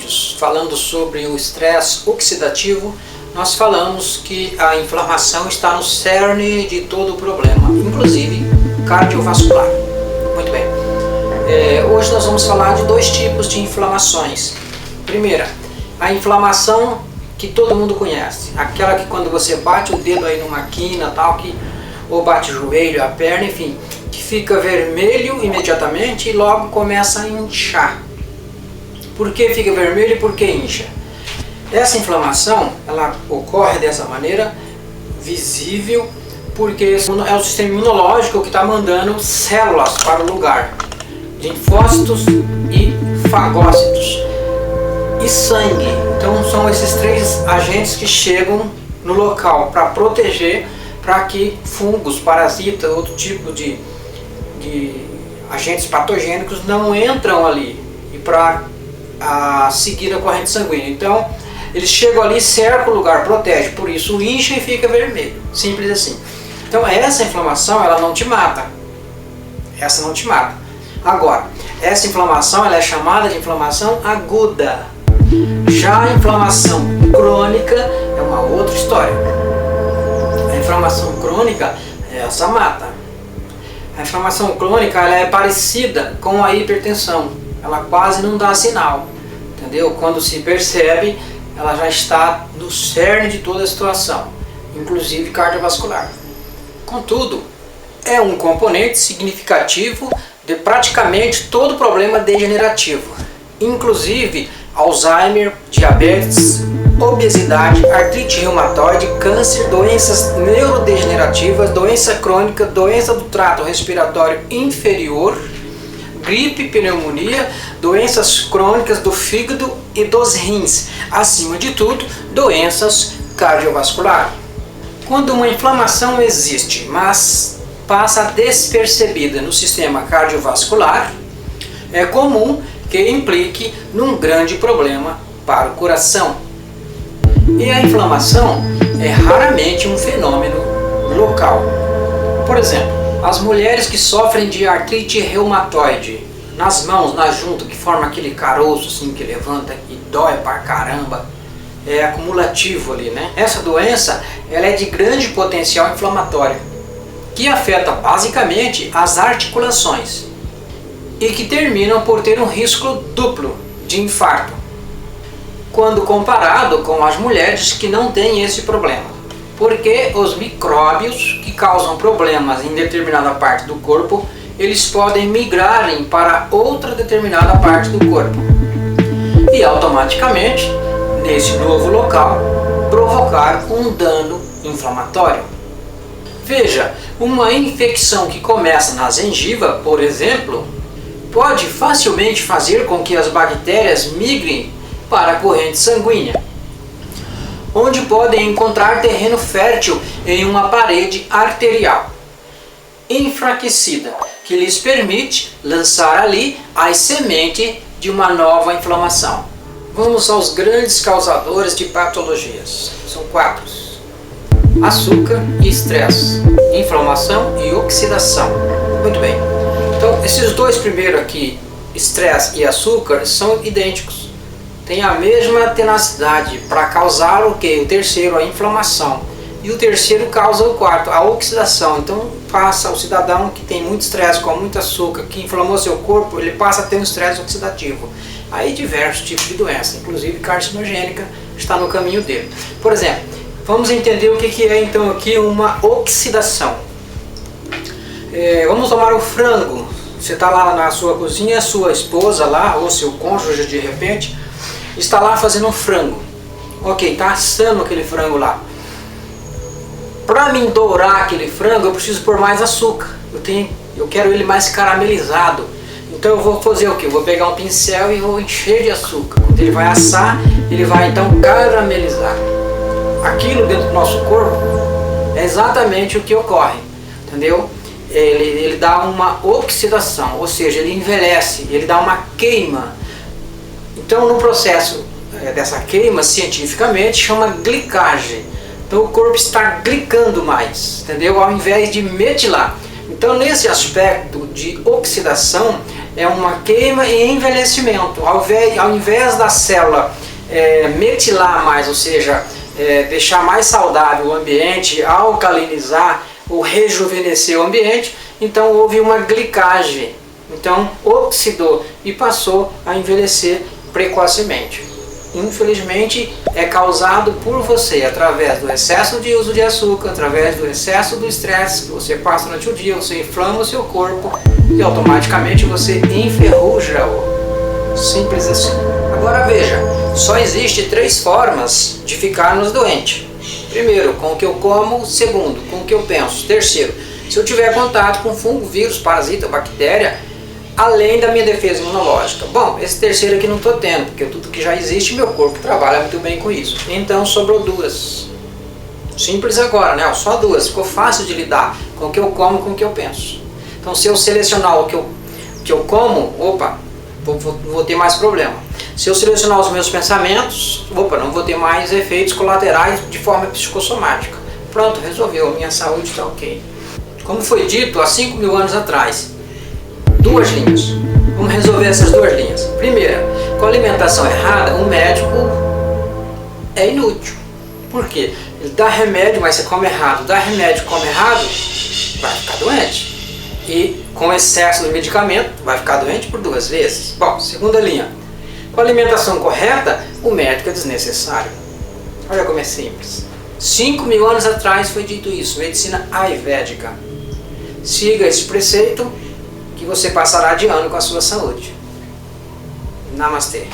vídeos falando sobre o estresse oxidativo, nós falamos que a inflamação está no cerne de todo o problema, inclusive cardiovascular. Muito bem. Hoje nós vamos falar de dois tipos de inflamações. Primeira, a inflamação que todo mundo conhece, aquela que quando você bate o dedo aí numa quina, tal, ou bate o joelho, a perna, enfim, que fica vermelho imediatamente e logo começa a inchar. Por que fica vermelho e por que incha? Essa inflamação, ela ocorre dessa maneira visível porque é o sistema imunológico que está mandando células para o lugar, linfócitos e fagócitos e sangue. Então são esses três agentes que chegam no local para proteger, para que fungos, parasitas, outro tipo de agentes patogênicos não entram ali e para seguir a corrente sanguínea. Então eles chegam ali, cercam o lugar, protege, por isso incha e fica vermelho, simples assim. Então essa inflamação, ela não te mata, essa não te mata. Agora, essa inflamação, ela é chamada de inflamação aguda. Já a inflamação crônica é uma outra história. A inflamação crônica, essa mata. A inflamação crônica, ela é parecida com a hipertensão, ela quase não dá sinal, entendeu? Quando se percebe, ela já está no cerne de toda a situação, inclusive cardiovascular. Contudo, é um componente significativo de praticamente todo problema degenerativo, inclusive Alzheimer, diabetes, obesidade, artrite reumatoide, câncer, doenças neurodegenerativas, doença crônica, doença do trato respiratório inferior, gripe, pneumonia, doenças crônicas do fígado e dos rins, acima de tudo, doenças cardiovasculares. Quando uma inflamação existe, mas passa despercebida no sistema cardiovascular, é comum que implique num grande problema para o coração. E a inflamação é raramente um fenômeno local. Por exemplo, as mulheres que sofrem de artrite reumatoide nas mãos, na junta, que forma aquele caroço assim que levanta e dói pra caramba, é acumulativo ali, né? Essa doença, ela é de grande potencial inflamatório, que afeta basicamente as articulações e que terminam por ter um risco duplo de infarto, quando comparado com as mulheres que não têm esse problema, porque os micróbios que causam problemas em determinada parte do corpo, eles podem migrarem para outra determinada parte do corpo e automaticamente, nesse novo local, provocar um dano inflamatório. Veja, uma infecção que começa na gengiva, por exemplo, pode facilmente fazer com que as bactérias migrem para a corrente sanguínea, onde podem encontrar terreno fértil em uma parede arterial enfraquecida, que lhes permite lançar ali as sementes de uma nova inflamação. Vamos aos grandes causadores de patologias. São 4. Açúcar e estresse, inflamação e oxidação. Muito bem. Então, esses dois primeiros aqui, estresse e açúcar, são idênticos. Tem a mesma tenacidade para causar o que? O terceiro, a inflamação. E o terceiro causa o quarto, a oxidação. Então, passa o cidadão que tem muito estresse, com muito açúcar, que inflamou seu corpo, ele passa a ter um estresse oxidativo. Aí diversos tipos de doença, inclusive carcinogênica, está no caminho dele. Por exemplo, vamos entender o que é então aqui uma oxidação. Vamos tomar o frango. Você está lá na sua cozinha, sua esposa lá, ou seu cônjuge de repente, está lá fazendo um frango. Ok, está assando aquele frango lá. Para mim dourar aquele frango, eu preciso pôr mais açúcar. Eu quero ele mais caramelizado. Então eu vou fazer o que? Eu vou pegar um pincel e vou encher de açúcar. Quando ele vai assar, ele vai então caramelizar. Aquilo dentro do nosso corpo é exatamente o que ocorre, entendeu? Ele dá uma oxidação, ou seja, ele envelhece, ele dá uma queima. Então no processo dessa queima, cientificamente, chama glicagem. Então o corpo está glicando mais, entendeu? Ao invés de metilar. Então nesse aspecto de oxidação, é uma queima e envelhecimento. Ao invés da célula metilar mais, ou seja, deixar mais saudável o ambiente, alcalinizar ou rejuvenescer o ambiente, então houve uma glicagem, então oxidou e passou a envelhecer precocemente. Infelizmente é causado por você através do excesso de uso de açúcar, através do excesso do estresse que você passa durante o dia, você inflama o seu corpo e automaticamente você enferruja-o. Simples assim. Agora veja, só existe 3 formas de ficarmos doentes. Primeiro, com o que eu como. Segundo, com o que eu penso. Terceiro, se eu tiver contato com fungo, vírus, parasita, bactéria, além da minha defesa imunológica. Bom, esse terceiro aqui não estou tendo, porque tudo que já existe, meu corpo trabalha muito bem com isso. Então sobrou 2. Simples agora, né? Só 2. Ficou fácil de lidar com o que eu como e com o que eu penso. Então se eu selecionar o que eu como, opa, vou ter mais problema. Se eu selecionar os meus pensamentos, opa, não vou ter mais efeitos colaterais de forma psicossomática. Pronto, resolveu, minha saúde está ok. Como foi dito há 5.000 anos atrás, 2 linhas. Vamos resolver essas 2 linhas. Primeira, com a alimentação errada, um médico é inútil. Por quê? Ele dá remédio, mas você come errado. Dá remédio, come errado, vai ficar doente. E com excesso de medicamento, vai ficar doente por 2 vezes. Bom, segunda linha. Com a alimentação correta, o médico é desnecessário. Olha como é simples. 5.000 anos atrás foi dito isso, medicina ayurvédica. Siga esse preceito que você passará de ano com a sua saúde. Namastê.